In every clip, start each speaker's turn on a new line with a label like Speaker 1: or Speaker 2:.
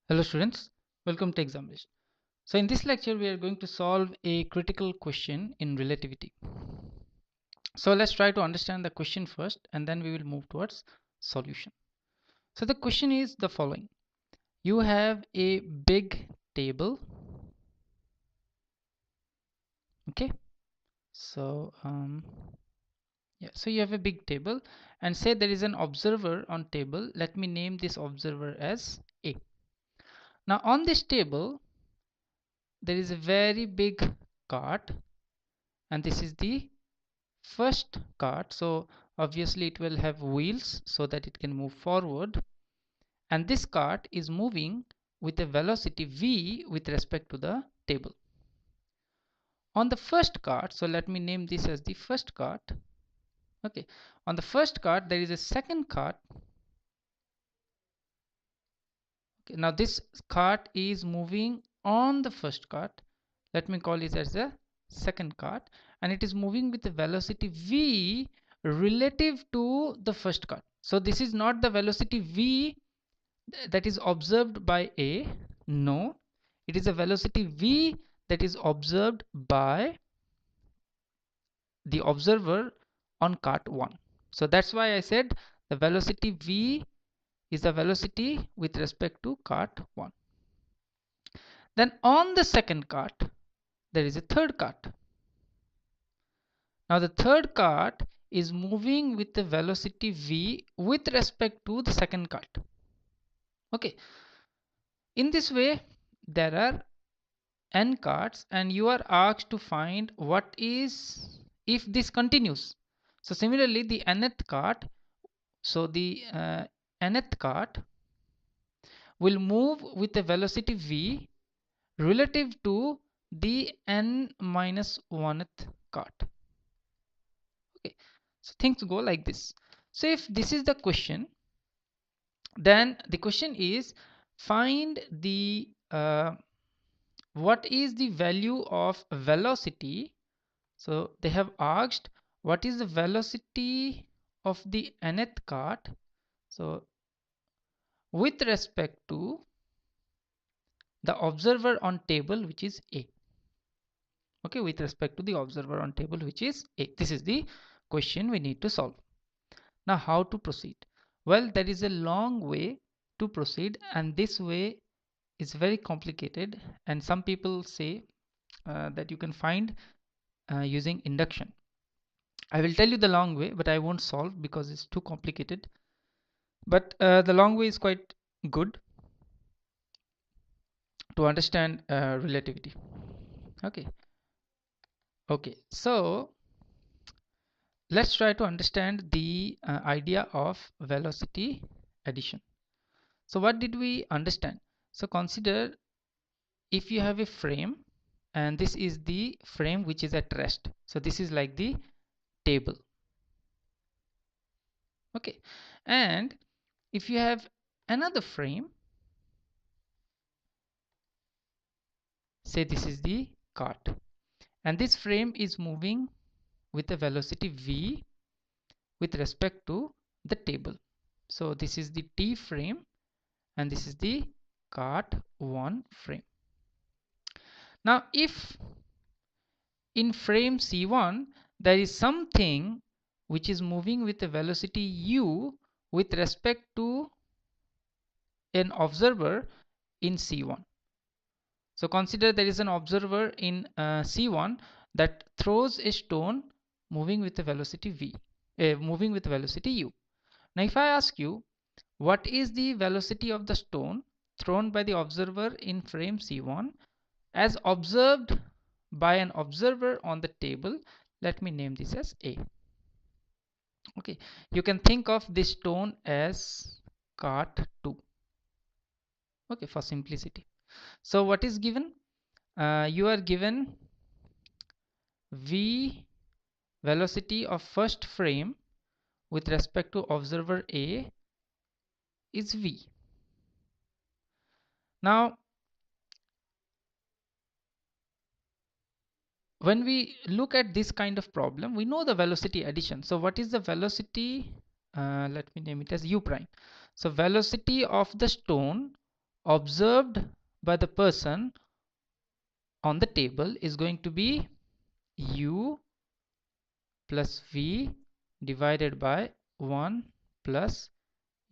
Speaker 1: Hello students, welcome to examalyst. So in this lecture we are going to solve a critical question in relativity. So let's try to understand the question first and then we will move towards solution. So the question is the following. You have a big table. Okay. So so you have a big table and say there is an observer on table. Let me name this observer as A. Now on this table there is a very big cart and this is the first cart, so obviously it will have wheels so that it can move forward, and this cart is moving with a velocity v with respect to the table. On the first cart, so let me name this as the first cart. Okay, on the first cart there is a second cart. Okay, now this cart is moving on the first cart. Let me call it as the second cart, and it is moving with the velocity v relative to the first cart. So this is not the velocity v that is observed by A. No, it is a velocity v that is observed by the observer on cart 1. So that's why I said the velocity v is the velocity with respect to cart 1. Then on the second cart there is a third cart. Now the third cart is moving with the velocity v with respect to the second cart. Okay, in this way there are n carts and you are asked to find what is if this continues. So similarly the nth cart, so the nth cart will move with a velocity v relative to the n minus 1th cart. Okay, so things go like this. So if this is the question, then the question is find the what is the value of velocity. So they have asked what is the velocity of the nth cart, so with respect to the observer on table which is A. Okay, with respect to the observer on table which is A. This is the question we need to solve. Now how to proceed? Well, there is a long way to proceed and this way is very complicated, and some people say that you can find using induction. I will tell you the long way, but I won't solve because it's too complicated. But the long way is quite good to understand relativity. Okay. Okay. So let's try to understand the idea of velocity addition. So what did we understand? So consider if you have a frame and this is the frame which is at rest. So this is like the table. Okay. And if you have another frame, say this is the cart, and this frame is moving with a velocity v with respect to the table. So this is the T frame and this is the cart 1 frame. Now if in frame C1 there is something which is moving with a velocity u with respect to an observer in C1. So consider there is an observer in C1 that throws a stone moving with a velocity v, moving with velocity u. Now if I ask you what is the velocity of the stone thrown by the observer in frame C1 as observed by an observer on the table, let me name this as A. Okay, you can think of this stone as cart 2. Okay, for simplicity. So what is given? You are given v velocity of first frame with respect to observer A is v. Now when we look at this kind of problem, we know the velocity addition. So what is the velocity? Let me name it as u prime. So velocity of the stone observed by the person on the table is going to be u plus v divided by 1 plus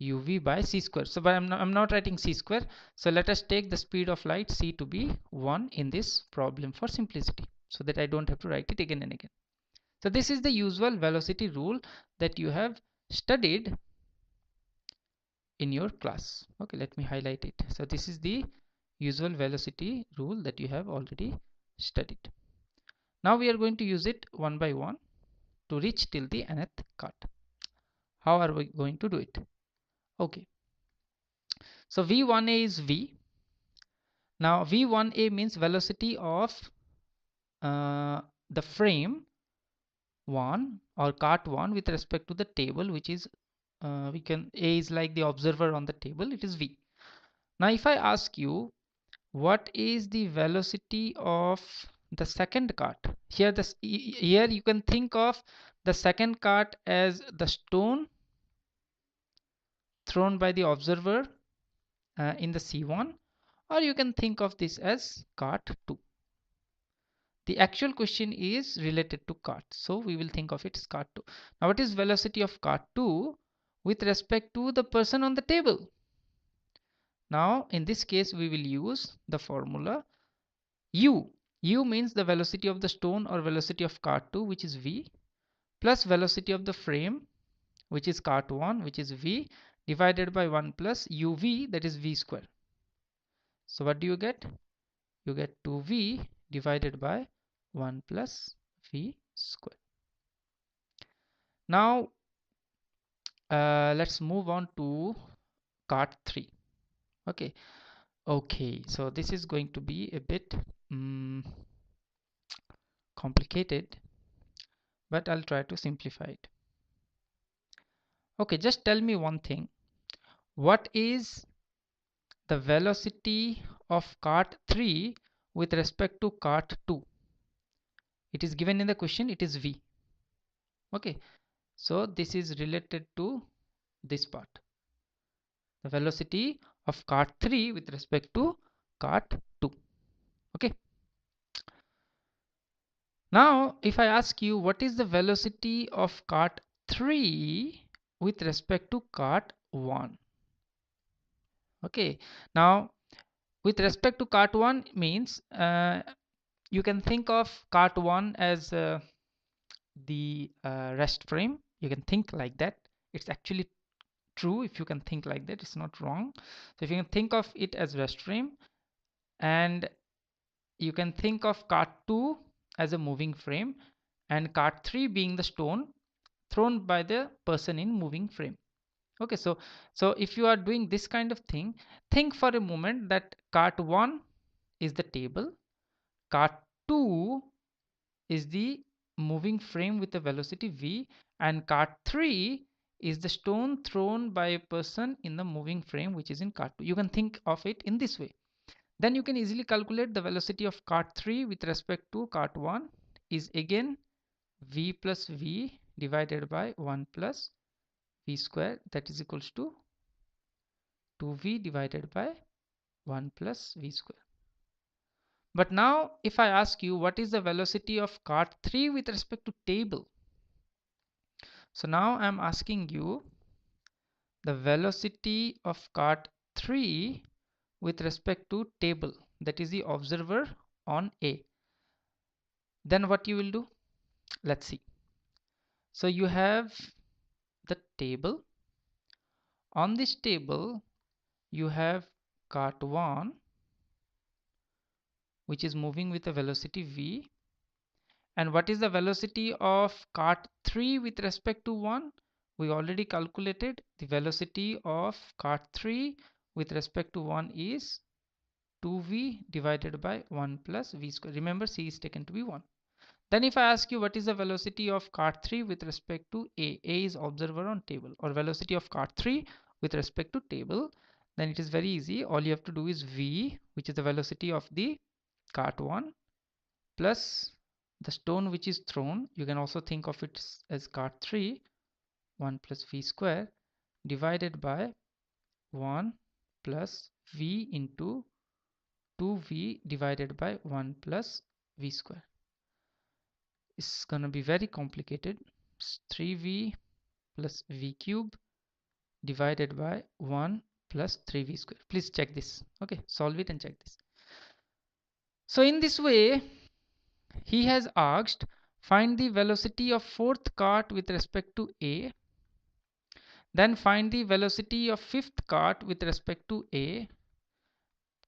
Speaker 1: uv by c square. So but I'm not writing c square. So let us take the speed of light c to be 1 in this problem for simplicity, so that I don't have to write it again and again. So this is the usual velocity rule that you have studied in your class. Okay, let me highlight it. So this is the usual velocity rule that you have already studied. Now we are going to use it one by one to reach till the nth cut. How are we going to do it? Okay, so v1a is v. Now v1a means velocity of the frame 1 or cart 1 with respect to the table, which is a is like the observer on the table, it is v. Now if I ask you what is the velocity of the second cart, here you can think of the second cart as the stone thrown by the observer in the C1, or you can think of this as cart 2. The actual question is related to cart, so we will think of it as cart 2. Now what is velocity of cart 2 with respect to the person on the table? Now in this case we will use the formula u. U means the velocity of the stone or velocity of cart 2, which is v, plus velocity of the frame, which is cart 1, which is v, divided by 1 plus uv, that is v square. So what do you get? You get 2v divided by 1 plus v square. Now let's move on to cart 3. Okay, so this is going to be a bit complicated, but I'll try to simplify it. Okay, just tell me one thing. What is the velocity of cart 3 with respect to cart 2? It is given in the question, it is v. Okay, so this is related to this part, the velocity of cart 3 with respect to cart 2. Okay, now if I ask you what is the velocity of cart 3 with respect to cart 1? Okay, now with respect to cart 1 means you can think of cart 1 as the rest frame. You can think like that. It's actually true if you can think like that, it's not wrong. So if you can think of it as rest frame, and you can think of cart 2 as a moving frame, and cart 3 being the stone thrown by the person in moving frame. Okay, so if you are doing this kind of thing, think for a moment that cart 1 is the table, cart 2 is the moving frame with a velocity v, and cart 3 is the stone thrown by a person in the moving frame, which is in cart 2. You can think of it in this way. Then you can easily calculate the velocity of cart 3 with respect to cart 1 is again v plus v divided by 1 plus v square, that is equals to 2v divided by 1 plus v square. But now if I ask you what is the velocity of cart 3 with respect to table, so now I'm asking you the velocity of cart 3 with respect to table, that is the observer on A. Then what you will do? Let's see. So you have the table. On this table you have cart 1, which is moving with a velocity v. And what is the velocity of cart 3 with respect to 1? We already calculated the velocity of cart 3 with respect to 1 is 2v divided by 1 plus v square. Remember, c is taken to be 1. Then if I ask you what is the velocity of cart 3 with respect to A is observer on table, or velocity of cart 3 with respect to table, then it is very easy. All you have to do is v, which is the velocity of the cart 1, plus the stone which is thrown. You can also think of it as cart 3, 1 plus v square divided by 1 plus v into 2v divided by 1 plus v square. It's gonna be very complicated. It's 3v plus v cube divided by 1 plus 3v square. Please check this. Okay, solve it and check this. So in this way, he has asked, find the velocity of fourth cart with respect to A, then find the velocity of fifth cart with respect to A,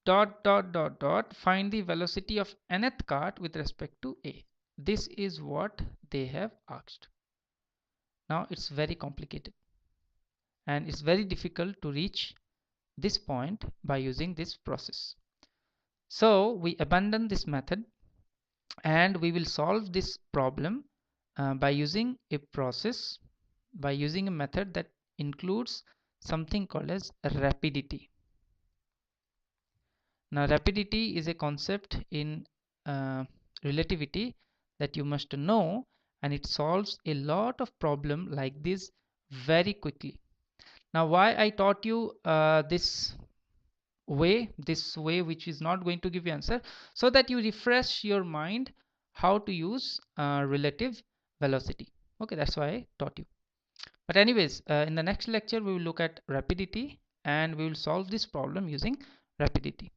Speaker 1: find the velocity of nth cart with respect to A. This is what they have asked. Now it's very complicated and it's very difficult to reach this point by using this process. So we abandon this method and we will solve this problem by using a process, by using a method that includes something called as rapidity. Now rapidity is a concept in relativity that you must know, and it solves a lot of problem like this very quickly. Now why I taught you this way which is not going to give you answer, so that you refresh your mind how to use relative velocity. Okay, that's why I taught you. But anyways, in the next lecture we will look at rapidity and we will solve this problem using rapidity.